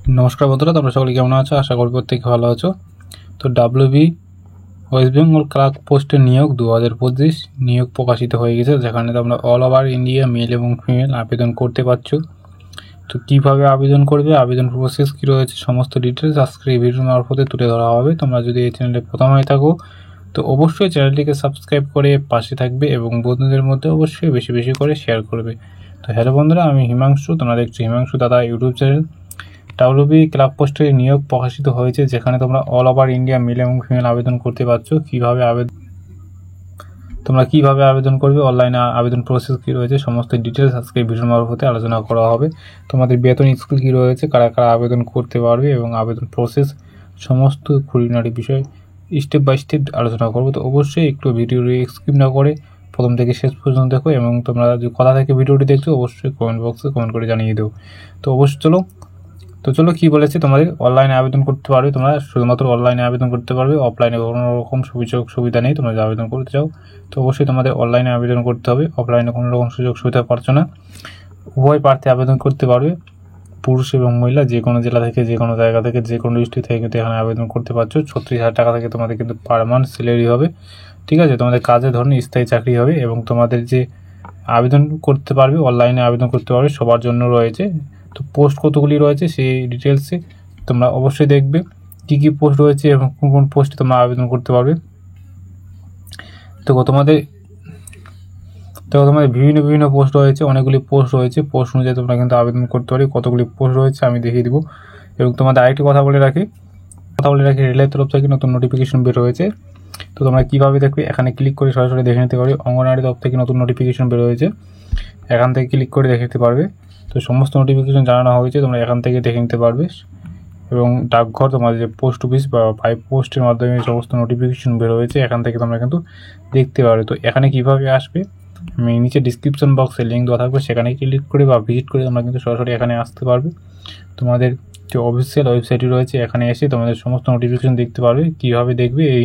নমস্কার বন্ধুরা, তোমরা সকলে কেমন আছো? আশা করি প্রত্যেকে ভালো আছো। তো WB ওয়েস্ট বেঙ্গল ক্লার্ক পোস্টের নিয়োগ 2025 নিয়োগ প্রকাশিত হয়ে গেছে, যেখানে তোমরা অল ওভার ইন্ডিয়া মেল এবং ফিমেল আবেদন করতে পারছো। তো কীভাবে আবেদন করবে, আবেদন প্রসেস কী রয়েছে, সমস্ত ডিটেলস আজকে এই ভিডিওর মারফতে তুলে ধরা হবে। তোমরা যদি এই চ্যানেলে প্রথম হয়ে থাকো তো অবশ্যই চ্যানেলটিকে সাবস্ক্রাইব করে পাশে থাকবে এবং বন্ধুদের মধ্যে অবশ্যই বেশি বেশি করে শেয়ার করবে। তো হ্যালো বন্ধুরা, আমি হিমাংশু, তোমরা দেখছো হিমাংশু দাদা ইউটিউব চ্যানেল। WB ক্লাব পোস্টের নিয়োগ প্রকাশিত হয়েছে, যেখানে তোমরা অল ওভার ইন্ডিয়া মেল এবং ফিমেল আবেদন করতে পারছো। তোমরা কিভাবে আবেদন করবে, অনলাইনে আবেদন প্রসেস কী রয়েছে, সমস্ত ডিটেলস আজকে ভিডিওর মারফতে আলোচনা করা হবে। তোমাদের বেতন স্কুল কী রয়েছে, কারা কারা আবেদন করতে পারবে এবং আবেদন প্রসেস সমস্ত খুঁটিনাটি বিষয় স্টেপ বাই স্টেপ আলোচনা করবো। তো অবশ্যই একটু ভিডিওটি স্কিপ না করে প্রথম থেকে শেষ পর্যন্ত দেখো, এবং তোমরা যে কথা থেকে ভিডিওটি দেখছো অবশ্যই কমেন্ট বক্সে কমেন্ট করে জানিয়ে দেবো। তো অবশ্যই চলো কী বলেছে, তোমাদের অনলাইনে আবেদন করতে পারবে। তোমরা শুধুমাত্র অনলাইনে আবেদন করতে পারবে, অফলাইনে কোনো রকম সুবিধা নেই। তোমরা যে আবেদন করতে চাও তো অবশ্যই তোমাদের অনলাইনে আবেদন করতে হবে, অফলাইনে কোনো রকম সুযোগ সুবিধা পাচ্ছ না। উভয় প্রার্থী আবেদন করতে পারবে, পুরুষ এবং মহিলা, যে কোনো জেলা থেকে, যে কোনো জায়গা থেকে, যে কোনো ডিস্ট্রিক্ট থেকে কিন্তু এখানে আবেদন করতে পারছো। 36,000 টাকা থেকে তোমাদের কিন্তু পার মান্থ স্যালারি হবে, ঠিক আছে। তোমাদের কাজের ধরনের স্থায়ী চাকরি হবে, এবং তোমাদের যে আবেদন করতে পারবে, অনলাইনে আবেদন করতে পারবে, সবার জন্য রয়েছে। তো পোস্ট কতগুলি রয়েছে সেই ডিটেলসে তোমরা অবশ্যই দেখবে কী কী পোস্ট রয়েছে এবং কোন কোন পোস্টে তোমরা আবেদন করতে পারবে। তো তোমাদের বিভিন্ন পোস্ট রয়েছে, অনেকগুলি পোস্ট রয়েছে। পোস্ট অনুযায়ী তোমরা কিন্তু আবেদন করতে পারি। কতগুলি পোস্ট রয়েছে আমি দেখিয়ে দেবো। এবং তোমাদের আরেকটি কথা বলে রাখি, রেলের তরফ থেকে নতুন নোটিফিকেশন বের হয়েছে। তো তোমরা কীভাবে দেখবে, এখানে ক্লিক করে সরাসরি দেখে নিতে পারবে। অঙ্গনওয়াড়ি তরফ থেকে নতুন নোটিফিকেশন বের হয়েছে, এখান থেকে ক্লিক করে দেখে নিতে পারবে। তো সমস্ত নোটিফিকেশন জানানো হয়েছে, তোমরা এখান থেকে দেখে নিতে পারবে। এবং ডাকঘর, তোমাদের যে পোস্ট অফিস বা পাইপ পোস্টের মাধ্যমে সমস্ত নোটিফিকেশন বের হয়েছে, এখান থেকে তোমরা কিন্তু দেখতে পারবে। তো এখানে কীভাবে আসবে, আমি নিচে ডিসক্রিপশন বক্সে লিঙ্ক দেওয়া থাকবে, সেখানে ক্লিক করে বা ভিজিট করে তোমরা কিন্তু সরাসরি এখানে আসতে পারবে। তোমাদের যে অফিসিয়াল ওয়েবসাইটটি রয়েছে, এখানে এসে তোমাদের সমস্ত নোটিফিকেশন দেখতে পারবে। কীভাবে দেখবে, এই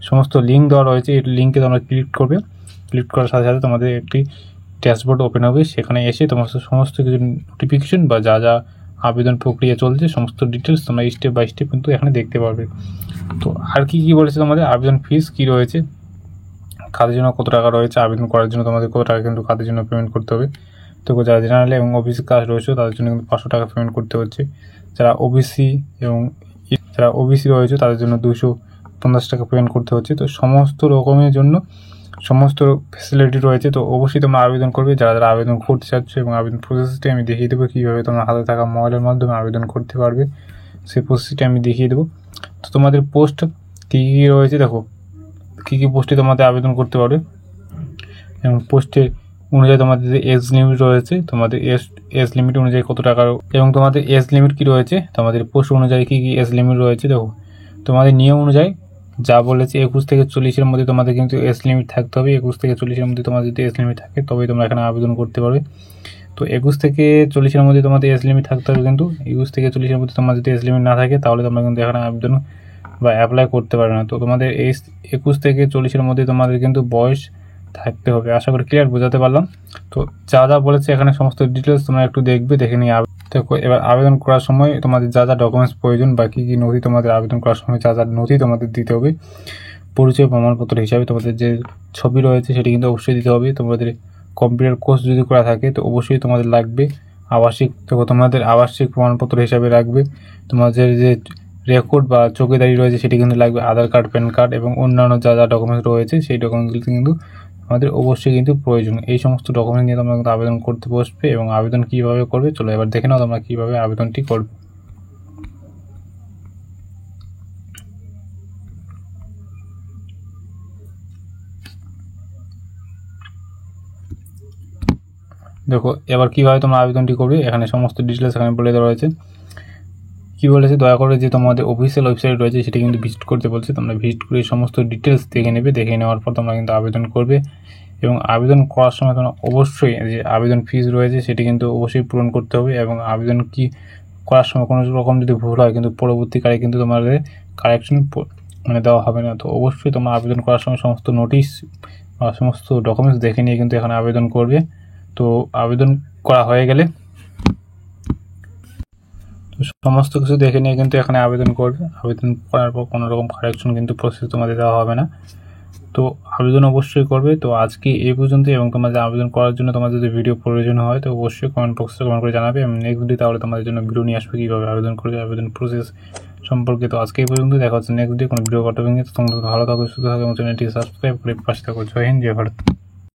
সমস্ত লিঙ্ক দেওয়া রয়েছে, এই লিঙ্কে তোমরা ক্লিক করবে। ক্লিক করার সাথে সাথে তোমাদের একটি ড্যাশবোর্ড ওপেন হবে, সেখানে এসে তোমার সমস্ত কিছু নোটিফিকেশন বা যা যা আবেদন প্রক্রিয়া চলছে সমস্ত ডিটেলস তোমরা স্টেপ বাই স্টেপ কিন্তু এখানে দেখতে পারবে। তো আর কী বলেছে, তোমাদের আবেদন ফিস কী রয়েছে, কাদের জন্য কত টাকা রয়েছে, আবেদন করার জন্য তোমাদের কত টাকা কিন্তু কাদের জন্য পেমেন্ট করতে হবে। তো যারা জেনারেল এবং ওবিসি কাস্ট রয়েছে তাদের জন্য কিন্তু 500 টাকা পেমেন্ট করতে হচ্ছে। যারা ওবিসি রয়েছে তাদের জন্য 250 টাকা পেমেন্ট করতে হচ্ছে। তো সমস্ত রকমের জন্য সমস্ত ফ্যাসিলিটি রয়েছে। তো অবশ্যই তোমরা আবেদন করবে, যারা যারা আবেদন করতে চাচ্ছ, এবং আবেদন প্রসেসটি আমি দেখিয়ে দেবো কীভাবে তোমরা হাতে থাকা মোবাইলের মাধ্যমে আবেদন করতে পারবে, সেই প্রসেসটি আমি দেখিয়ে দেবো। তো তোমাদের পোস্ট কী কী রয়েছে, দেখো কী কী পোস্টে তোমাদের আবেদন করতে পারবে। এবং পোস্টে অনুযায়ী তোমাদের যে এজ লিমিট রয়েছে, তোমাদের এজ লিমিট অনুযায়ী কত টাকা, এবং তোমাদের এজ লিমিট কী রয়েছে, তোমাদের পোস্ট অনুযায়ী কী কী এজ লিমিট রয়েছে। দেখো তোমাদের নিয়ম অনুযায়ী যা বলেছে 21 থেকে 40-এর মধ্যে তোমাদের কিন্তু এজ লিমিট থাকতে হবে। 21 থেকে 40-এর মধ্যে তোমাদের যদি এজ লিমিট থাকে তবেই তোমরা এখানে আবেদন করতে পারবে। তো 21 থেকে 40-এর মধ্যে তোমাদের এজ লিমিট থাকতে হবে, কিন্তু 21 থেকে 40-এর মধ্যে তোমার যদি এজ লিমিট না থাকে তাহলে তোমরা কিন্তু এখানে আবেদন বা অ্যাপ্লাই করতে পারবে না। তো তোমাদের এই 21 থেকে 40-এর মধ্যে তোমাদের কিন্তু বয়স থাকতে হবে। আশা করি ক্লিয়ার বোঝাতে পারলাম। তো যা যা বলেছে এখানে সমস্ত ডিটেলস তোমরা একটু দেখবে, দেখে নিয়ে দেখো এবার আবেদন করার সময় তোমাদের যা যা ডকুমেন্টস প্রয়োজন বা কী কী নথি তোমাদের আবেদন করার সময় যা যা নথি তোমাদের দিতে হবে। পরিচয় প্রমাণপত্র হিসাবে তোমাদের যে ছবি রয়েছে সেটি কিন্তু অবশ্যই দিতে হবে। তোমাদের কম্পিউটার কোর্স যদি করা থাকে তো অবশ্যই তোমাদের লাগবে আবাসিক। দেখো তোমাদের আবাসিক প্রমাণপত্র হিসাবে রাখবে তোমাদের যে রেকর্ড বা চৌকিদারি রয়েছে সেটি কিন্তু লাগবে, আধার কার্ড, প্যান কার্ড এবং অন্যান্য যা যা ডকুমেন্টস রয়েছে সেই ডকুমেন্টসগুলি কিন্তু আমাদের অবশ্যই কিন্তু প্রয়োজন। এই সমস্ত ডকুমেন্ট নিয়ে তোমরা কিন্তু আবেদন করতে বসবে। এবং আবেদন কীভাবে করবে চলো এবার দেখে নাও তোমরা কীভাবে আবেদনটি করবে। দেখো এবার কীভাবে তোমরা আবেদনটি করবে, এখানে সমস্ত ডিটেলস এখানে বলে দেওয়া রয়েছে। কী বলেছে, দয়া করে যে তোমাদের অফিসিয়াল ওয়েবসাইট রয়েছে সেটা কিন্তু ভিজিট করতে বলছে। তোমরা ভিজিট করে সমস্ত ডিটেলস দেখে নেবে, দেখে নেওয়ার পর তোমরা কিন্তু আবেদন করবে। এবং আবেদন করার সময় তোমরা অবশ্যই যে আবেদন ফিস রয়েছে সেটি কিন্তু অবশ্যই পূরণ করতে হবে। এবং আবেদন কি করার সময় কোনো রকম যদি ভুল হয় কিন্তু পরবর্তীকালে কিন্তু তোমাদের কারেকশন দেওয়া হবে না। তো অবশ্যই তোমরা আবেদন করার সময় সমস্ত নোটিশ বা সমস্ত ডকুমেন্টস দেখে নিয়ে কিন্তু এখানে আবেদন করবে। তো আবেদন করা হয়ে গেলে তো সমস্ত কিছু দেখে নিয়ে কিন্তু এখানে আবেদন করবে। আবেদন করার পর কোনো রকম কারেকশন কিন্তু প্রসেস তোমাদের দেওয়া হবে না। তো আবেদন অবশ্যই করবে। তো আজকে এই পর্যন্তই, এবং তোমাদের আবেদন করার জন্য তোমাদের যদি ভিডিও প্রয়োজন হয় তো অবশ্যই কমেন্ট বক্সে কমেন্ট করে জানাবে। আমি নেক্সট ডে তাহলে তোমাদের জন্য ভিডিও নিয়ে আসবো কীভাবে আবেদন করবে, আবেদন প্রসেস সম্পর্কে। তো আজকে এই পর্যন্ত, দেখা হচ্ছে নেক্সট ডে কোনো ভিডিও করতে হবে। তো তোমরা ভালো থাকো, সুস্থ থাকো এবং চ্যানেলটি সাবস্ক্রাইব করে পাশে থাকো। জয় হিন্দ, জয় ভারত।